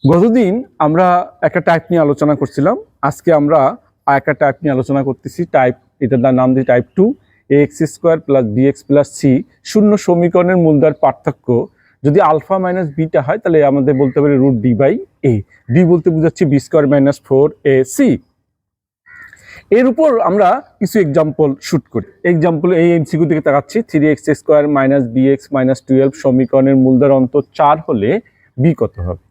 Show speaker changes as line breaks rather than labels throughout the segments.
গতদিন আমরা একটা টাইপ নিয়ে আলোচনা করছিলাম। আজকে আমরা একটা টাইপ নিয়ে আলোচনা করতেছি। এটার নাম দিই টাইপ 2, ax² + bx + c শূন্য সমীকরণের মূলদ্বয়ের পার্থক্য যদি আলফা মাইনাস বিটা হয় তাহলে আমাদের বলতে পারি √d/a। ডি বলতে বোঝাচ্ছি b² - 4ac। এর উপর আমরা কিছু এক্সাম্পল শুট করি। এক্সাম্পল এই এমসিকিউ দিকে তাকাচ্ছি। 3x² - bx - 12 সমীকরণের মূলদ্বয়ের অন্তর 4 হলে b কত হবে?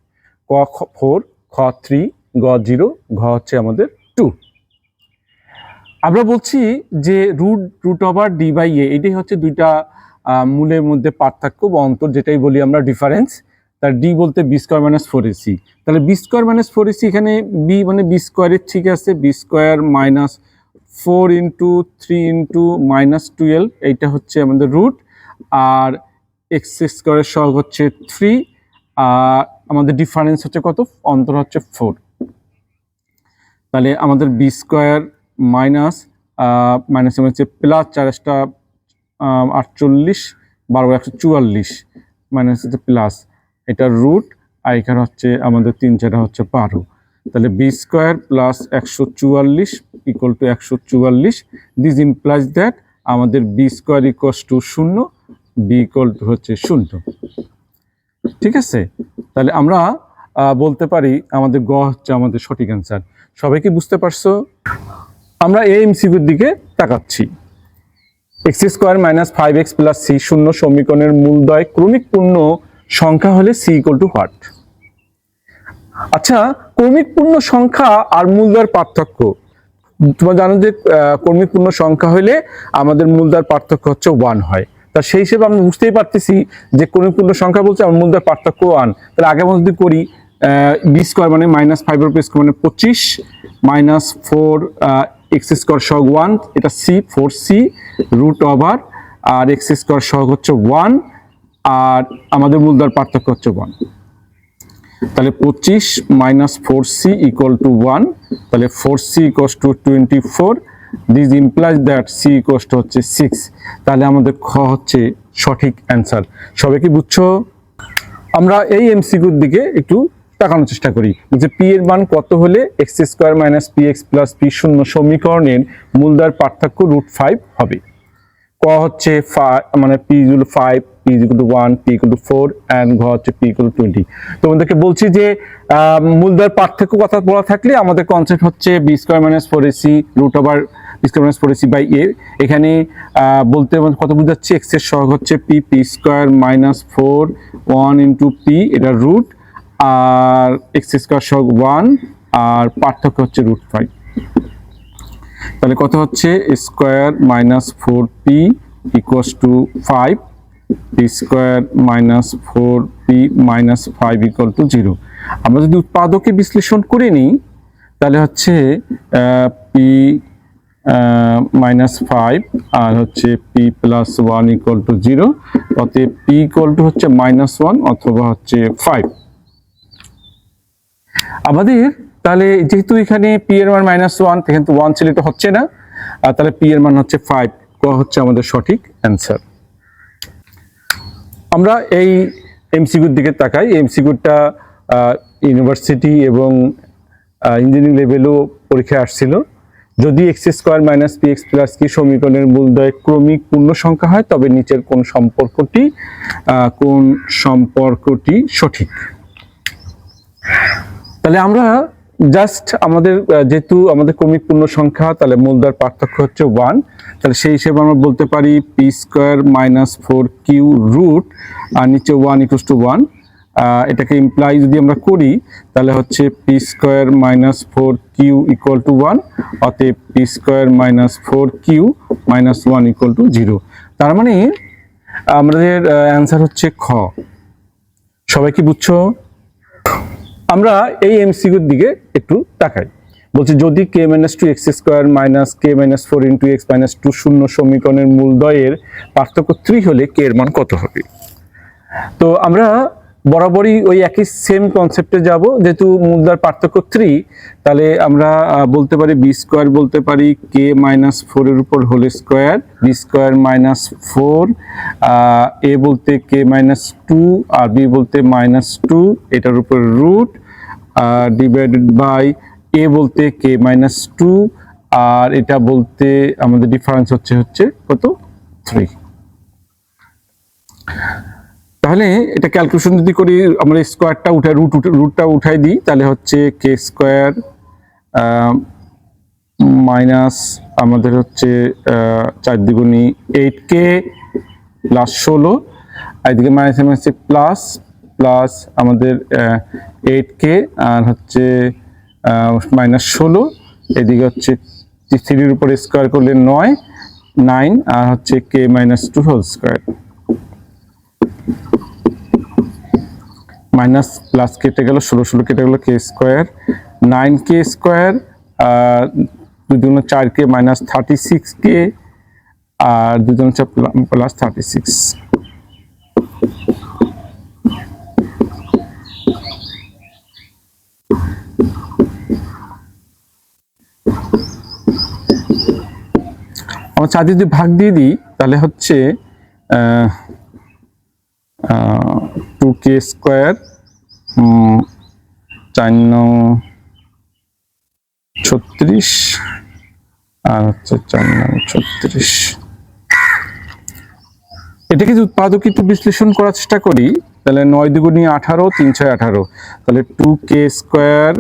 ক 4, খ 3, গ 0, ঘ হচ্ছে আমাদের 2। আমরা বলছি যে √d/a এটাই হচ্ছে দুইটা মূলের মধ্যে পার্থক্য বা অন্তর, যেটাই বলি আমরা ডিফারেন্স। তার ডি বলতে b² - 4ac। তাহলে b² - 4ac এখানে b মানে b² এর ঠিক আছে, b² - 4 × 3 × -12 এইটা হচ্ছে আমাদের রুট, আর x² এর সহগ হচ্ছে 3, আর আমাদের ডিফারেন্স হচ্ছে কত? অন্তর হচ্ছে 4। তাহলে আমাদের b² মাইনাস হচ্ছে প্লাস 4টা 48, 12 144 মাইনাস হচ্ছে প্লাস, এটা রুট, আর এখানে হচ্ছে আমাদের 3 4 হচ্ছে 12। তাহলে b² + 144 = 144। দিস ইমপ্লাইজ দ্যাট আমাদের b² = 0, b হচ্ছে 0। ঠিক আছে, তাহলে আমরা বলতে পারি আমাদের গ হচ্ছে আমাদের সঠিক অ্যান্সার। সবাই কি বুঝতে পারছো? আমরা এই এমসিকিউর দিকে তাকাচ্ছি। x² - 5x + c শূন্য সমীকরণের মূলদ্বয় ক্রমিক পূর্ণ সংখ্যা হলে c = what? আচ্ছা, ক্রমিক পূর্ণ সংখ্যা আর মূলদ্বয়ের পার্থক্য তোমরা জানো যে ক্রমিক পূর্ণ সংখ্যা হলে আমাদের মূলদ্বয়ের পার্থক্য হচ্ছে 1 হয়। তা সেই হিসেবে আমরা বুঝতেই পারতেছি যে ক্রমিক পূর্ণ সংখ্যা বলছে আমার মূলদ্বয়ের পার্থক্য 1। তাহলে আগে আমরা যদি করি b² মানে -5 এর স্কয়ার মানে 25 -4 x² সহগ 1, এটা c 4c √ আর x² সহগ হচ্ছে 1, আর আমাদের মূলদ্বয়ের পার্থক্য হচ্ছে 1। তাহলে 25 - 4c = 1, তাহলে 4c = 24। This implies that c হচ্ছে 6। তাহলে আমাদের খ হচ্ছে সঠিক অ্যান্সার। সবাই কি বুঝছো? আমরা এই এমসিকিউর দিকে একটু তাকানোর চেষ্টা করি যে p এর মান কত হলে x² - px + p শূন্য সমীকরণের মূলদ্বয়ের পার্থক্য √5 হবে। ক হচ্ছে মানে p = 5, p = 1, p = 4, and ঘ হচ্ছে p = 20। তোমাদেরকে বলছি যে মূলদ্বয়ের পার্থক্য কথা বলা থাকলে আমাদের কনসেপ্ট হচ্ছে b² - 4ac √b² - 4ac/a। এখানে বলতে কত বোঝাচ্ছে? x এর সহগ হচ্ছে p, p² - 4 1 × p, এটা রুট, আর x² সহগ 1, আর পার্থক্য হচ্ছে √5। তাহলে কত হচ্ছে? Square - 4p = 5, p² - 4p - 5 = 0। আমরা যদি উৎপাদকে বিশ্লেষণ করে নিই তাহলে হচ্ছে p - 5 আর হচ্ছে p + 1 = 0, অতএব p হচ্ছে -1 অথবা হচ্ছে 5। আমাদের তাহলে যেহেতু এখানে p এর মান -1, কিন্তু 1 ছিল, এটা হচ্ছে না, আর তাহলে p এর মান হচ্ছে 5। ক হচ্ছে আমাদের সঠিক অ্যান্সার। আমরা এই এমসিকিউর দিকে তাকাই। এমসিকিউটা ইউনিভার্সিটি এবং ইঞ্জিনিয়ারিং লেভেলও পরীক্ষায় আসছিল। যদি x² - px + q সমীকরণের মূলদ্বয় ক্রমিক পূর্ণ সংখ্যা হয় তবে নিচের কোন সম্পর্কটি সঠিক? তাহলে আমরা জাস্ট আমাদের যেহেতু আমাদের ক্রমিক পূর্ণ সংখ্যা, তাহলে মূলদ্বয়ের পার্থক্য হচ্ছে 1। তাহলে সেই হিসেবে আমরা বলতে পারি p² - 4q রুট আর নিচে 1 = 1। এটাকে ইমপ্লাই যদি আমরা করি তাহলে হচ্ছে p² - 4q = 1, অতএব p² - 4q - 1 = 0। তার মানে আমাদের অ্যান্সার হচ্ছে খ। সবাই কি বুঝছো? আমরা এই এমসিকিউর দিকে একটু তাকাই। বলছি যদি k - 2x² - k - 4 × x - 2 শূন্য সমীকরণের মূলদ্বয়ের পার্থক্য 3 হলে k এর মান কত হবে? তো আমরা বরাবরই ওই একই সেম কনসেপ্টে যাব। যেহেতু মূলদ্বয়ের পার্থক্য 3, তাহলে আমরা বলতে পারি b² বলতে পারি k - 4 এর উপর হোল স্কয়ার, b² - 4, a বলতে k - 2 আর b বলতে -2, এটার উপর রুট, ডিভাইডেড বাই এ বলতে কে মাইনাস টু, আর এটা বলতে আমাদের ডিফারেন্স হচ্ছে কত 3। তাহলে এটা ক্যালকুলেশন যদি করি, আমরা স্কোয়ারটা উঠাই রুটটা উঠাই দিই, তাহলে হচ্ছে কে স্কোয়ার মাইনাস আমাদের হচ্ছে 4 দ্বিগুণী 8k প্লাস 16, এদিকে মাইনাস মাইনাসে প্লাস প্লাস আমাদের 8k আর হচ্ছে মাইনাস 16, এদিকে হচ্ছে 3 উপরে স্কোয়ার করলে 9 আর হচ্ছে K minus 2 whole square, minus plus কেটে গেল 16 কেটে গেল কে স্কোয়ার 9k স্কোয়ার, 2 দুগুণে 4k মাইনাস 36k আর 2 দুগুণে 4 প্লাস 36। আমরা 4 যদি ভাগ দিয়ে দিই তাহলে হচ্ছে 2k স্কোয়ার 4 9 36 আর হচ্ছে 4 9 36। এটাকে যদি উৎপাদকিত বিশ্লেষণ করার চেষ্টা করি তাহলে 9 দুগুণী 18 3 6 18, তাহলে 2k square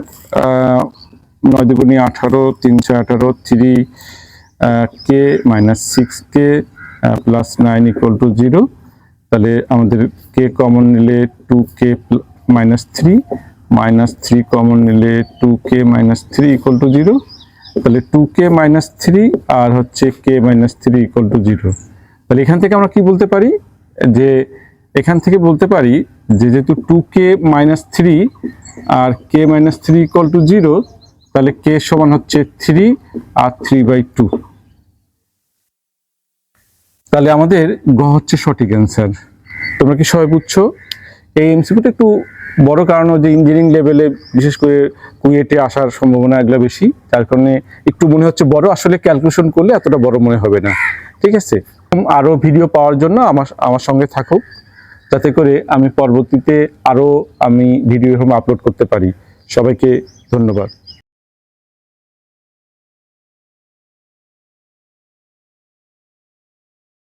9 দুগুণী 18 3 6 18 3k minus 6k plus 9 equal to 0, তাহলে আমাদের কে কমন নিলে 2k মাইনাস 3 কমন নিলে 2k মাইনাস 3 ইকুয়াল টু 0, তাহলে 2k মাইনাস 3 আর হচ্ছে k মাইনাস 3 ইকুয়াল টু 0। তাহলে এখান থেকে আমরা কি বলতে পারি, যে এখান থেকে বলতে পারি যে যেহেতু 2k মাইনাস 3 আর k মাইনাস 3 ইকুয়াল টু 0, তাহলে k সমান হচ্ছে 3 আর 3/2। তাহলে আমাদের গ হচ্ছে সঠিক অ্যান্সার। তোমরা কি সবাই বুঝছো? এই এমসিকিউটা একটু বড়, কারণ যে ইঞ্জিনিয়ারিং লেভেলে বিশেষ করে কুয়েটে আসার সম্ভাবনা এগুলো বেশি, তার কারণে একটু মনে হচ্ছে বড়, আসলে ক্যালকুলেশন করলে এতটা বড় মনে হবে না। ঠিক আছে, আরও ভিডিও পাওয়ার জন্য আমার সঙ্গে থাকুক, যাতে করে আমি পরবর্তীতে আরও ভিডিও আপলোড করতে পারি। সবাইকে ধন্যবাদ।